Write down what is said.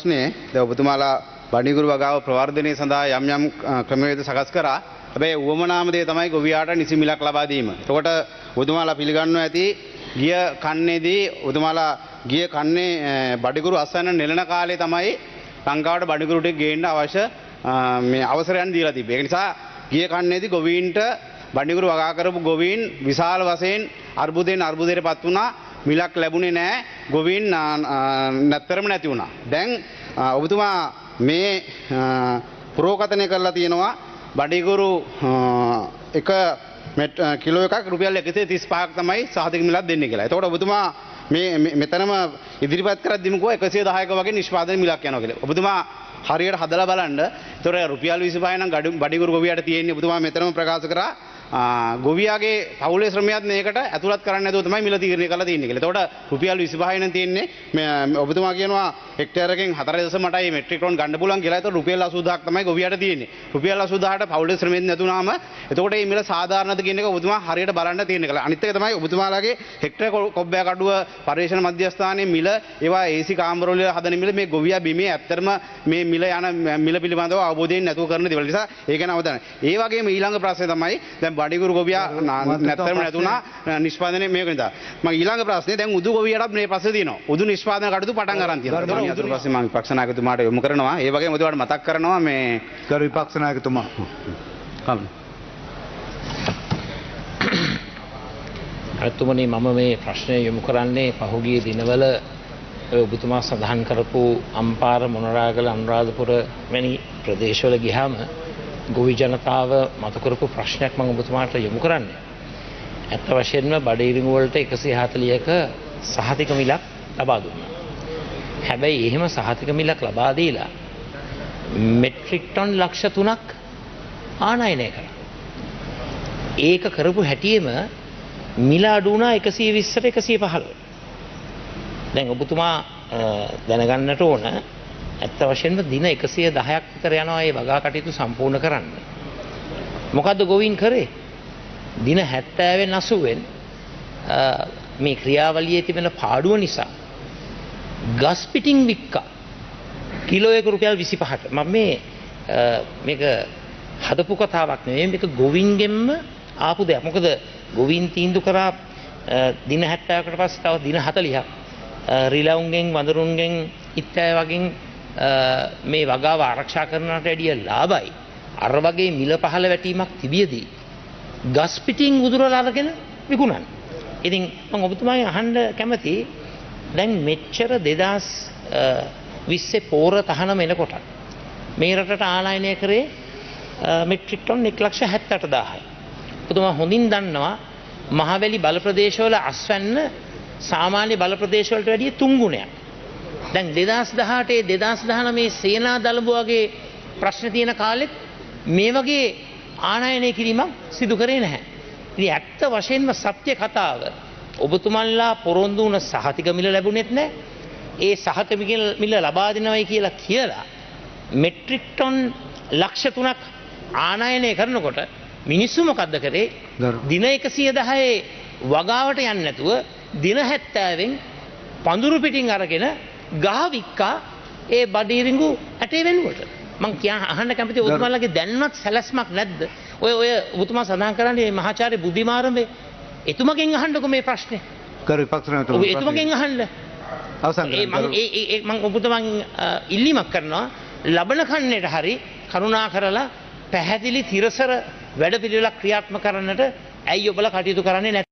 ප්‍රශ්නේ දැන් ඔබතුමාලා බඩිගුරු වගාව ප්‍රවර්ධනය සඳහා යම් ක්‍රමවේද සකස් කරා. හැබැයි උවමනාම දේ තමයි ගොවියාට නිසි මිලක් ලබා දීම. එතකොට ඔබතුමාලා පිළිගන්නවා ඇති ගිය කන්නේදී ඔබතුමාලා ගිය කන්නේ බඩිගුරු අස්වැන්න නෙලන කාලේ තමයි ලංකාවට බඩිගුරු ටික ගේන්න අවශ්‍ය මේ අවසරයන් දීලා තිබේ. ඒ නිසා ගිය කන්නේදී ගොවීන්ට බඩිගුරු වගා කරපු ගොවීන් විශාල වශයෙන් අර්බුදයටපත් වුණා. මිලක් ලැබුණේ නැහැ. ගොවීන් නැත්තරම නැති වුණා. දැන් ඔබතුමා මේ පුරෝකථනය කරලා තියෙනවා බඩිගුරු එක කිලෝ එකක් රුපියල් 135ක් තමයි සහතික මිලක් දෙන්නේ කියලා. එතකොට ඔබතුමා මෙතනම ඉදිරිපත් කරද්දිම කෝ 110ක වගේ නිෂ්පාදන මිලක් යනවා කියලා. ඔබතුමා හරියට හදලා බලන්න. එතකොට රුපියල් 25 නම් බඩිගුරු ගොවියාට තියෙන්නේ. ඔබතුමා මෙතනම ප්‍රකාශ කරා ගොවියාගේ පවුලේ ශ්‍රමයත් මේකට ඇතුළත් කරන්න නැතුව තමයි මිල තීරණය කරලා තියෙන්නේ කියලා. එතකොට රුපියල් 25 නම් තියෙන්නේ. ඔබතුමා කියනවා හෙක්ටරයකින් 4.8යි මෙට්‍රික් ටන් ගන්න පුළුවන් කියලා. එතකොට රුපියල් 80000ක් තමයි ගොවියාට තියෙන්නේ. රුපියල් 80000ට පවුලේ ශ්‍රමෙත් නැතුණාම එතකොට මේ මිල සාධාරණද කියන එක ඔබතුමා හරියට බලන්න තියෙන්නේ කියලා. අනිත් එක තමයි ඔබතුමාලාගේ හෙක්ටර කොබ්බෑ කඩුව පරිශන මධ්‍යස්ථානයේ මිල ඒවා AC කාමරවල හදන මිල මේ ගොවියා බිමේ ඇත්තටම මේ මිල යන මිල පිළිබඳව අවබෝධයෙන් නැතුව කරන දේවල් නිසා ඒක ගැන අවධානය. ඒ වගේම ඊළඟ ප්‍රශ්නේ තමයි දැන් බඩිගුරු ගොවියා නැත්තරම නැතුණා නිෂ්පාදනයේ මේක නිසා. මම ඊළඟ ප්‍රශ්නේ දැන් උදු ගොවියටත් මේ ප්‍රශ්නේ තියෙනවා. උදු නිෂ්පාදන කටයුතු පටන් ගන්න තියෙනවා. ඊට පස්සේ මම විපක්ෂ නායකතුමාට යොමු කරනවා. ඒ වගේම ඔයාලට මතක් කරනවා මේ ගරු විපක්ෂ නායකතුමා. අතුමනි මම මේ ප්‍රශ්නය යොමු කරන්නේ පහුගිය දිනවල ඔබතුමා සඳහන් කරපු අම්පාර මොනරාගල අනුරාධපුර වැනි ප්‍රදේශවල ගියාම ගොවි ජනතාව මතු කරපු ප්‍රශ්නයක් මම ඔබතුමාට යොමු කරන්නේ. ඇත්ත වශයෙන්ම බඩේරිඟු වලට 140ක සහතික මිලක් ලබා දුන්නා. හැබැයි එහෙම සහතික මිලක් ලබා දීලා මෙට්‍රික් ටන් ලක්ෂ 3ක් ආනයනය කරා. ඒක කරපු හැටියෙම මිල අඩු වුණා 120ට 115ට. දැන් ඔබතුමා දැනගන්නට ඕන ඇත්ත වශයෙන්ම දින 110ක් විතර යනවා මේ වගා කටයුතු සම්පූර්ණ කරන්න. මොකද්ද ගොවීන් කරේ? දින 70න් 80න් මේ ක්‍රියාවලියේ තිබෙන පාඩුව නිසා ගස් පිටින් වික්කා කිලෝ එක රුපියල් 25ට. මම මේක හදපු කතාවක් නෙවෙයි, මේක ගොවීන්ගෙන්ම ආපු දෙයක්. මොකද ගොවීන් තීන්දුව කරා දින 70කට පස්සේ තව දින 40ක් රිලවුන්ගෙන් වඳුරුන්ගෙන් ඉත්තෑ වගේ මේ වගාව ආරක්ෂා කරනට වැඩිය ලාභයි අර වගේ මිල පහළ වැටීමක් තිබියදී ගස් පිටින් උදුරලා අරගෙන විකුණන්න. ඉතින් මම ඔබතුමාගෙන් අහන්න කැමති දැන් මෙච්චර 2020 පෝර තහනම එනකොට මේ රටට ආනයනය කරේ මෙට්‍රික් ටන් 1,78,000යි. ඔබතුමා හොඳින් දන්නවා මහවැලි බල ප්‍රදේශවල අස්වැන්න සාමාන්‍ය බල ප්‍රදේශවලට වැඩිය 3 ගුණයක්. දැන් 2018 2019 සේනා දළඹ වගේ ප්‍රශ්න තියෙන කාලෙත් මේ වගේ ආනයනය කිරීමක් සිදු කරේ නැහැ. ඉතින් ඇත්ත වශයෙන්ම සත්‍ය කතාව ඔබතුමන්ලා පොරොන්දු වුණ සහතික මිල ලැබුණෙත් නැහැ. ඒ සහතික මිල ලබා දෙනවයි කියලා මෙට්‍රික් ටන් ලක්ෂ 3ක් ආනයනය කරනකොට මිනිස්සු මොකද්ද කරේ? දින 110 වගාවට යන්නේ නැතුව දින 70න් පඳුරු පිටින් අරගෙන ගහ වික්කා ඒ බඩේරිඟු ඇටේ වෙනුවට. මං අහන්න කැමති ඔබතුමාලගේ දැන්වත් සැලැස්මක් නැද්ද? ඔය ඔබතුමා සඳහන් කරන්නේ මහාචාර්ය බුද්ධිමාරම්භේ එතුමගෙන් අහන්නකො මේ ප්‍රශ්නේ. කරු විපක්ෂ නායකතුමා එතුමගෙන් අහන්න. අවසන් මං ඔබතුමන් ඉල්ලීමක් කරනවා ලබන කන්නේට හරි කරුණා කරලා පැහැදිලි තිරසර වැඩ පිළිවෙලක් ක්‍රියාත්මක කරන්නට ඇයි ඔබලා කටයුතු කරන්නේ නැත්තේ?